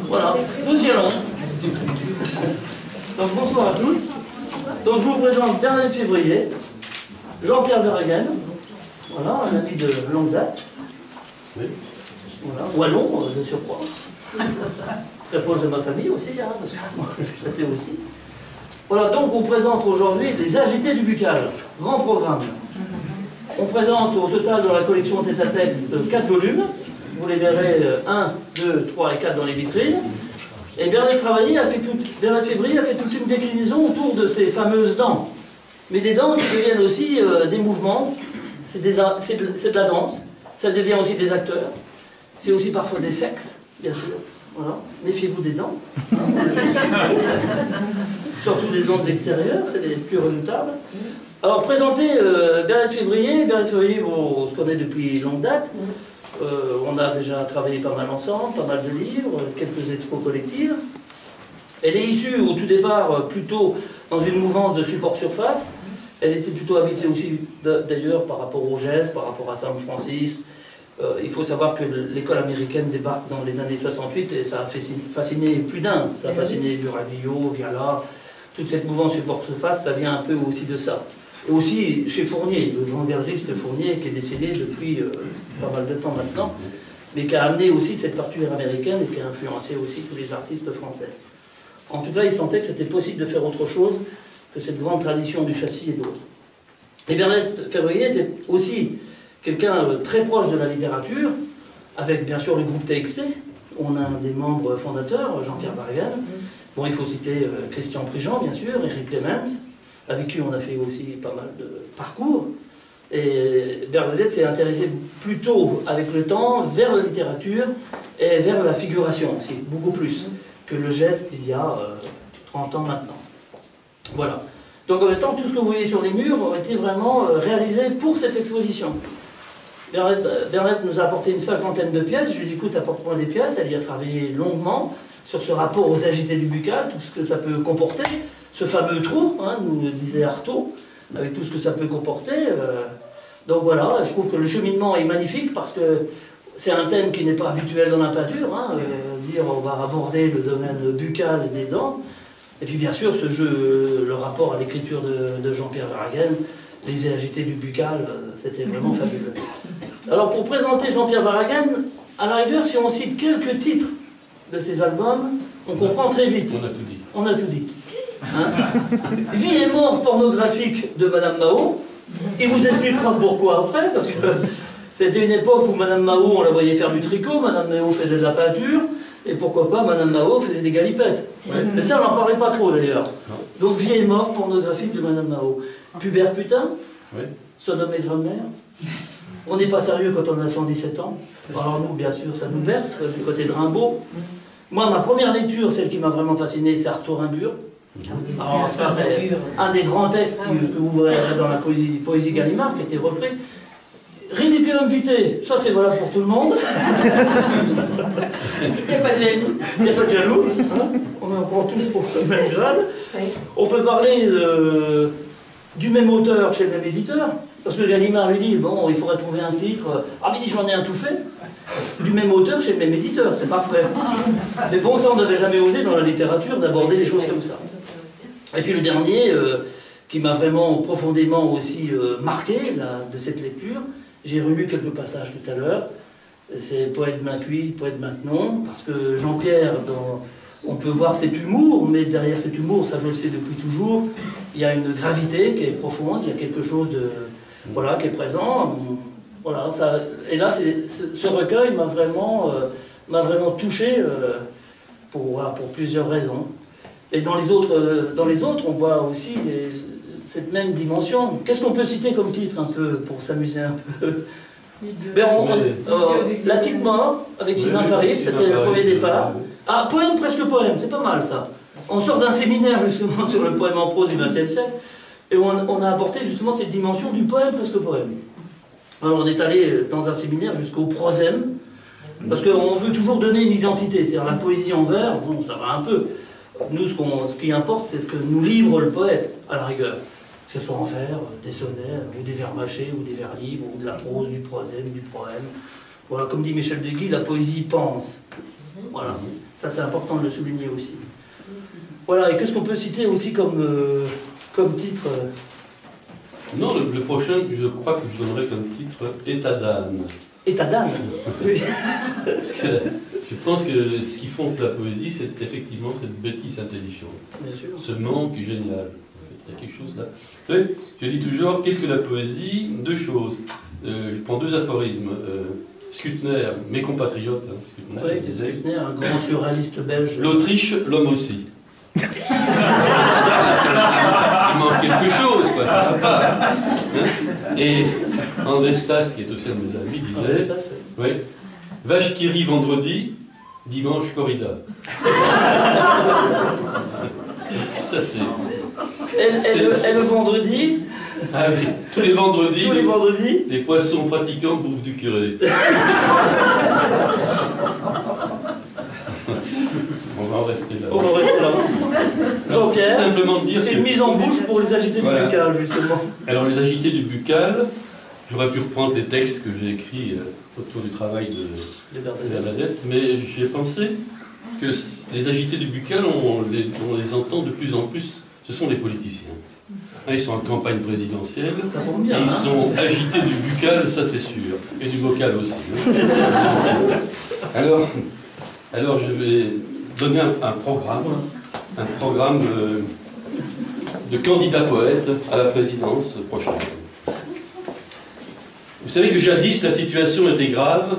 Voilà, nous y allons. Donc bonsoir à tous. Donc je vous présente Bernadette Février, Jean-Pierre Verhaegen, voilà, un ami de longue date. Voilà, wallon de surcroît. Très proche de ma famille aussi, hein, parce que moi j'étais aussi. Voilà, donc on présente aujourd'hui les agités du buccal, grand programme. On présente au total dans la collection Tête à Tête 4 volumes. Vous les verrez 1, 2, 3 et 4 dans les vitrines. Et Bernadette Février a fait toute une déclinaison autour de ces fameuses dents. Mais des dents qui deviennent aussi des mouvements, c'est de la danse, ça devient aussi des acteurs, c'est aussi parfois des sexes, bien sûr. Voilà. Méfiez-vous des dents. Surtout des dents de l'extérieur, c'est les plus redoutables. Alors, présenter Bernadette Février, on se connaît depuis longue date. On a déjà travaillé pas mal ensemble, pas mal de livres, quelques expos collectives. Elle est issue au tout départ plutôt dans une mouvance de support surface. Elle était plutôt habitée aussi d'ailleurs par rapport au geste, par rapport à San Francisco. Il faut savoir que l'école américaine débarque dans les années 68 et ça a fasciné plus d'un. Ça a fasciné Duraglio, Viala, toute cette mouvance support surface, ça vient un peu aussi de ça. Et aussi chez Fournier, le grand galeriste Fournier qui est décédé depuis pas mal de temps maintenant, mais qui a amené aussi cette parture américaine et qui a influencé aussi tous les artistes français. En tout cas, il sentait que c'était possible de faire autre chose que cette grande tradition du châssis et d'autres. Et Bernadette Février était aussi quelqu'un très proche de la littérature, avec bien sûr le groupe TXT. On a un des membres fondateurs, Jean-Pierre Verhaegen. Bon, il faut citer Christian Prigent, bien sûr, Eric Clemens, avec qui on a fait aussi pas mal de parcours. Et Bernadette s'est intéressée plutôt, avec le temps, vers la littérature et vers la figuration aussi, beaucoup plus que le geste il y a 30 ans maintenant. Voilà. Donc en même temps, tout ce que vous voyez sur les murs a été vraiment réalisé pour cette exposition. Bernadette nous a apporté une 50aine de pièces. Je lui ai dit, écoute, apporte-moi des pièces. Elle y a travaillé longuement sur ce rapport aux agités du buccal, tout ce que ça peut comporter. Ce fameux trou, hein, nous disait Artaud, avec tout ce que ça peut comporter. Donc voilà, je trouve que le cheminement est magnifique parce que c'est un thème qui n'est pas habituel dans la peinture. Hein, dire on va aborder le domaine buccal et des dents. Et puis bien sûr, ce jeu, le rapport à l'écriture de Jean-Pierre Verhaegen, les agités du buccal, c'était vraiment fabuleux. Alors pour présenter Jean-Pierre Verhaegen, à la rigueur, si on cite quelques titres de ses albums, on comprend très vite. On a tout dit. On a tout dit. Hein? Vie et mort pornographique de Madame Mao. Il vous expliquera pourquoi après, parce que c'était une époque où Madame Mao, on la voyait faire du tricot, Madame Mao faisait de la peinture, et pourquoi pas Madame Mao faisait des galipettes. Ouais. Mais ça, on n'en parlait pas trop d'ailleurs. Donc vie et mort pornographique de Madame Mao. Pubère putain, ouais. Sodome et grammaire. On n'est pas sérieux quand on a 117 ans. Alors nous, bien sûr, ça nous berce, du côté de Rimbaud. Moi, ma première lecture, celle qui m'a vraiment fasciné, c'est Arthur Rimbaud. Alors ça, c'est un des grands textes que vous verrez dans la poésie Gallimard, qui a été repris. Ridiculum vitae, ça c'est valable pour tout le monde. Il n'y a pas de jaloux. Il n'y a pas de jaloux. Hein, on est encore tous pour le même grade. On peut parler du même auteur chez le même éditeur. Parce que Gallimard lui dit, bon, il faudrait trouver un titre. Ah, mais il dit, j'en ai un tout fait. Du même auteur chez le même éditeur, c'est parfait. Mais bon, ça, on n'avait jamais osé dans la littérature d'aborder des choses comme ça. Et puis le dernier, qui m'a vraiment profondément aussi marqué de cette lecture, j'ai relu quelques passages tout à l'heure. C'est Poète Macuit, Poète Maintenon, parce que Jean-Pierre, on peut voir cet humour, mais derrière cet humour, ça je le sais depuis toujours, il y a une gravité qui est profonde, il y a quelque chose de, voilà, qui est présent. Voilà, ça, et là, ce recueil m'a vraiment touché pour plusieurs raisons. Et dans les autres, on voit aussi cette même dimension. Qu'est-ce qu'on peut citer comme titre, un peu, pour s'amuser un peu? La petite mort, avec Sylvain Paris, c'était le premier départ. Ah, poème, presque poème, c'est pas mal ça. On sort d'un séminaire justement sur le poème en prose du XXe siècle, et on a apporté justement cette dimension du poème, presque poème. Alors on est allé dans un séminaire jusqu'au prosème, parce qu'on veut toujours donner une identité, c'est-à-dire la poésie en vers, bon, ça va un peu. Nous, ce qui importe, c'est ce que nous livre le poète, à la rigueur. Que ce soit en vers, des sonnets, ou des vers mâchés, ou des vers libres, ou de la prose, du prosème, du poème. Voilà, comme dit Michel Deguy, la poésie pense. Voilà, ça c'est important de le souligner aussi. Voilà, et qu'est-ce qu'on peut citer aussi comme titre Non, le prochain, je crois que je donnerais comme titre État d'âme. État d'âme. Oui. Je pense que ce qui fonde la poésie, c'est effectivement cette bêtise intelligente. Bien sûr. Ce manque génial. Il y a quelque chose là. Vous savez, je dis toujours, qu'est-ce que la poésie? Deux choses. Je prends deux aphorismes. Skutner, mes compatriotes, hein, Skutner, disait, Skutner, un grand surréaliste belge. L'Autriche, l'homme aussi. Il manque quelque chose, quoi, ça va pas. Hein? Et André Stas, qui est aussi un de mes amis, disait oui, vache qui rit vendredi, dimanche corrida. Ça c'est. Et le vendredi? Ah oui, tous les vendredis. Tous les vendredis, les poissons pratiquants bouffent du curé. On va en rester là. On va rester là. Jean-Pierre, simplement dire c'est une mise en bouche pour les agités du buccal, justement. Alors, les agités du buccal, j'aurais pu reprendre les textes que j'ai écrits autour du travail de Bernadette, mais j'ai pensé que les agités du buccal, on les entend de plus en plus, ce sont les politiciens. Ils sont en campagne présidentielle, ça tombe bien, et ils sont agités du buccal, ça c'est sûr, et du bocal aussi. Alors je vais donner un programme de candidat poète à la présidence prochaine. Vous savez que jadis la situation était grave,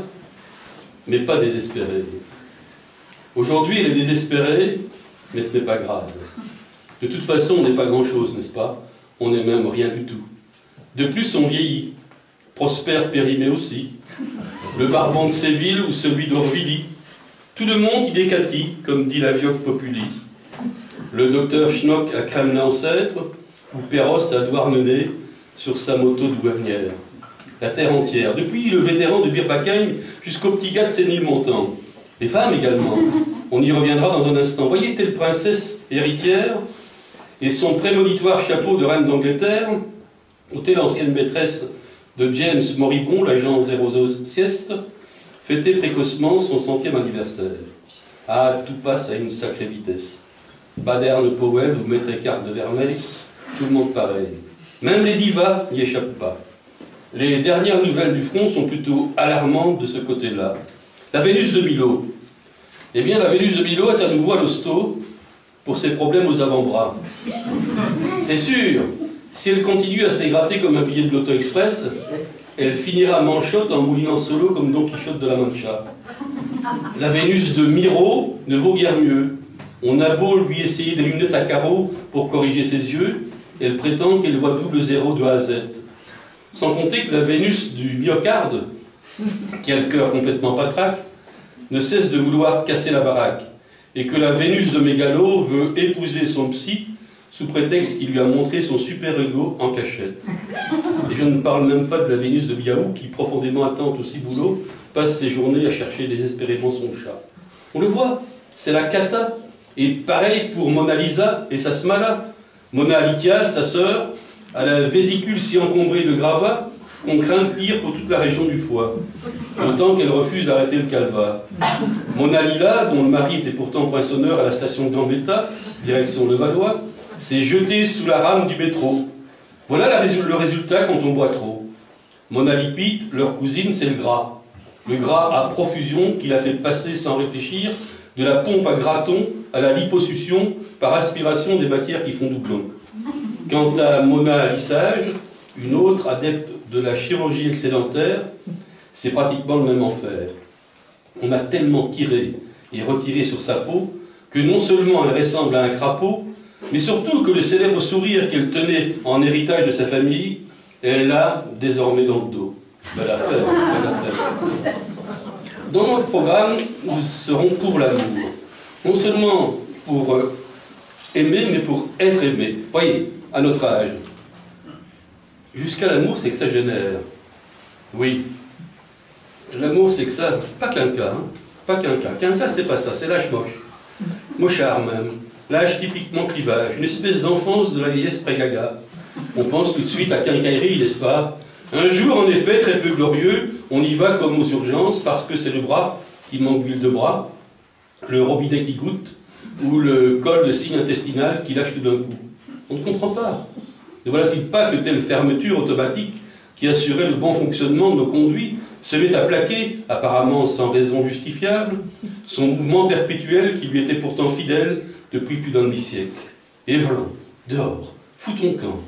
mais pas désespérée. Aujourd'hui elle est désespérée, mais ce n'est pas grave. De toute façon, on n'est pas grand-chose, n'est-ce pas? On n'est même rien du tout. De plus, on vieillit. Prosper périmé aussi. Le Barbon de Séville ou celui d'Orvilly. Tout le monde y décatit, comme dit la Vioque Populi. Le docteur Schnock à Kremlin-Ancêtre, ou Perros à Douarnenez, sur sa moto douanière. La terre entière, depuis le vétéran de Birbackeim jusqu'au petit gars de Sénilmontant. Les femmes également. On y reviendra dans un instant. Voyez telle princesse héritière et son prémonitoire chapeau de reine d'Angleterre, ou telle l'ancienne maîtresse de James Moribond, l'agent 00 sieste, fêtait précocement son 100e anniversaire. Ah, tout passe à une sacrée vitesse. Baderne Powell ou Maître Écart de Vermeil, tout le monde pareil. Même les divas n'y échappent pas. Les dernières nouvelles du front sont plutôt alarmantes de ce côté-là. La Vénus de Milo. Eh bien, la Vénus de Milo est à nouveau à l'hosto pour ses problèmes aux avant-bras. C'est sûr, si elle continue à se les gratter comme un billet de l'Auto Express, elle finira manchotte en moulinant solo comme Don Quichotte de la Mancha. La Vénus de Miro ne vaut guère mieux. On a beau lui essayer des lunettes à carreaux pour corriger ses yeux, elle prétend qu'elle voit double zéro de A à Z. Sans compter que la Vénus du myocarde, qui a le cœur complètement patraque, ne cesse de vouloir casser la baraque, et que la Vénus de Mégalo veut épouser son psy sous prétexte qu'il lui a montré son super-ego en cachette. Et je ne parle même pas de la Vénus de Biaou qui, profondément attente au ciboulot, passe ses journées à chercher désespérément son chat. On le voit, c'est la cata. Et pareil pour Mona Lisa et sa smala. Mona Litial, sa sœur, a la vésicule si encombrée de gravats qu'on craint le pire pour toute la région du foie. Autant qu'elle refuse d'arrêter le calva. Mona Lila, dont le mari était pourtant poinçonneur à la station Gambetta, direction Levallois, s'est jetée sous la rame du métro. Voilà le résultat quand on boit trop. Mona Lipite, leur cousine, c'est le gras. Le gras à profusion qu'il a fait passer sans réfléchir de la pompe à graton à la liposuction par aspiration des matières qui font doublon. Quant à Mona Lissage, une autre adepte de la chirurgie excédentaire, c'est pratiquement le même enfer. On a tellement tiré et retiré sur sa peau que non seulement elle ressemble à un crapaud, mais surtout que le célèbre sourire qu'elle tenait en héritage de sa famille, elle l'a désormais dans le dos. Belle affaire, belle affaire. Dans notre programme, nous serons pour l'amour. Non seulement pour aimer, mais pour être aimé. Voyez, à notre âge, jusqu'à l'amour, c'est que ça génère. Oui. L'amour, c'est que ça, pas qu'un cas, hein. Pas qu'un cas. Qu'un cas, c'est pas ça, c'est l'âge moche. Mochard même. L'âge typiquement clivage. Une espèce d'enfance de la vieillesse pré-gaga. On pense tout de suite à quincaillerie, n'est-ce pas? Un jour, en effet, très peu glorieux, on y va comme aux urgences parce que c'est le bras qui manque d'huile de bras, le robinet qui goûte, ou le col de signe intestinal qui lâche tout d'un coup. On ne comprend pas. Ne voilà-t-il pas que telle fermeture automatique qui assurait le bon fonctionnement de nos conduits se met à plaquer, apparemment sans raison justifiable, son mouvement perpétuel qui lui était pourtant fidèle depuis plus d'un demi-siècle. Et voilà, dehors, fous ton camp.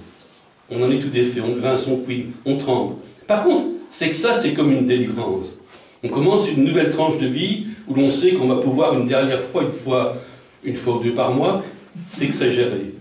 On en est tout défait, on grince, on couine, on tremble. Par contre, c'est que ça, c'est comme une délivrance. On commence une nouvelle tranche de vie où l'on sait qu'on va pouvoir une dernière fois, une fois ou deux par mois, s'exagérer.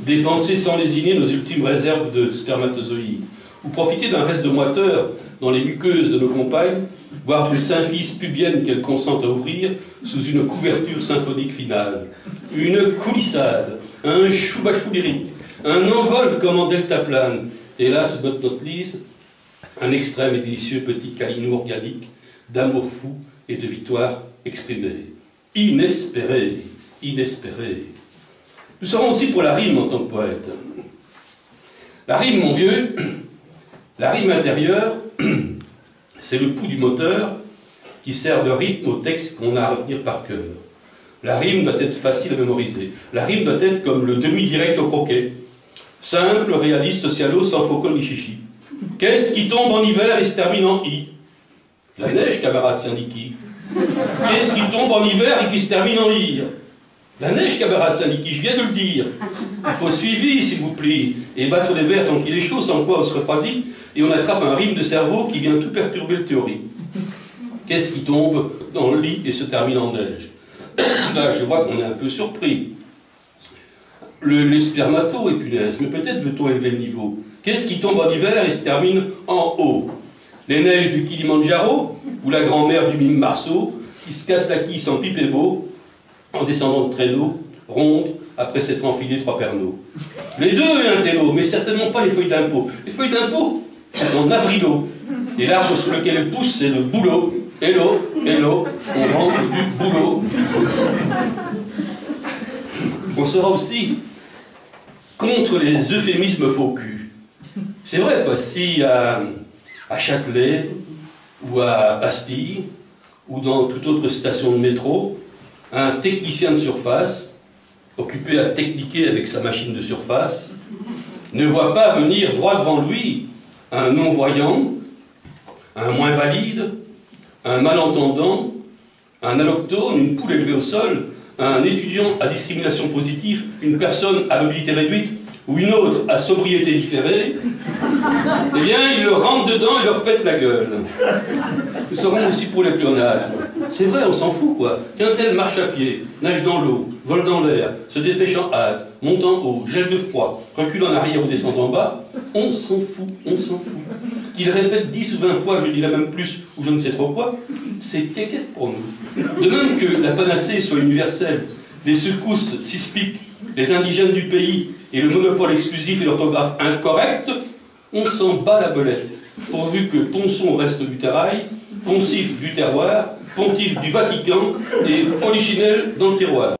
Dépenser sans lésiner nos ultimes réserves de spermatozoïdes, ou profiter d'un reste de moiteur dans les muqueuses de nos compagnes, voire d'une symphyse pubienne qu'elles consentent à offrir sous une couverture symphonique finale. Une coulissade, un choubachou lyrique, un envol comme en deltaplane, hélas, notre lise, un extrême et délicieux petit câlinou organique d'amour fou et de victoire exprimée. Inespéré, inespéré. Nous serons aussi pour la rime en tant que poète. La rime, mon vieux, la rime intérieure, c'est le pouls du moteur qui sert de rythme au texte qu'on a à retenir par cœur. La rime doit être facile à mémoriser. La rime doit être comme le demi-direct au croquet. Simple, réaliste, socialo, sans faux col ni chichi. Qu'est-ce qui tombe en hiver et se termine en i? La neige, camarade syndiquis. Qu'est-ce qui tombe en hiver et qui se termine en ir? La neige, camarade syndiquis, je viens de le dire. Il faut suivi, s'il vous plaît, et battre les verres tant qu'il est chaud, sans quoi on se refroidit, et on attrape un rime de cerveau qui vient tout perturber le théorie. Qu'est-ce qui tombe dans le lit et se termine en neige? Là, je vois qu'on est un peu surpris. Les spermatos, et punaise, mais peut-être veut-on élever le niveau. Qu'est-ce qui tombe en hiver et se termine en haut? Les neiges du Kilimandjaro, ou la grand-mère du mime Marceau, qui se casse la quille en pipe et beau, en descendant de traîneau, ronde, après s'être enfilé 3 pernots. Les deux et un télo, mais certainement pas les feuilles d'impôt. Les feuilles d'impôt, c'est en avrilo. Et l'arbre sous lequel elles poussent, c'est le boulot. Hello, hello, on rentre du boulot. On sera aussi contre les euphémismes faux cul. C'est vrai, quoi, si à Châtelet, ou à Bastille, ou dans toute autre station de métro, un technicien de surface, occupé à techniquer avec sa machine de surface, ne voit pas venir droit devant lui un non-voyant, un moins valide, un malentendant, un alloctone, une poule élevée au sol, un étudiant à discrimination positive, une personne à mobilité réduite, ou une autre à sobriété différée, eh bien, il leur rentre dedans et leur pète la gueule. Nous serons aussi pour les pléonasmes. C'est vrai, on s'en fout, quoi. Qu'un tel marche à pied, nage dans l'eau, vole dans l'air, se dépêche en hâte, monte en haut, gèle de froid, recule en arrière ou descend en bas, on s'en fout, on s'en fout. Qu'il répète 10 ou 20 fois, je dirais même plus, ou je ne sais trop quoi, c'est kékette pour nous. De même que la panacée soit universelle, les secousses sismiques, les indigènes du pays et le monopole exclusif et l'orthographe incorrecte, on s'en bat la belette, pourvu que Ponson reste du terrail, Poncif du terroir, Pontife du Vatican et Polichinelle dans le tiroir.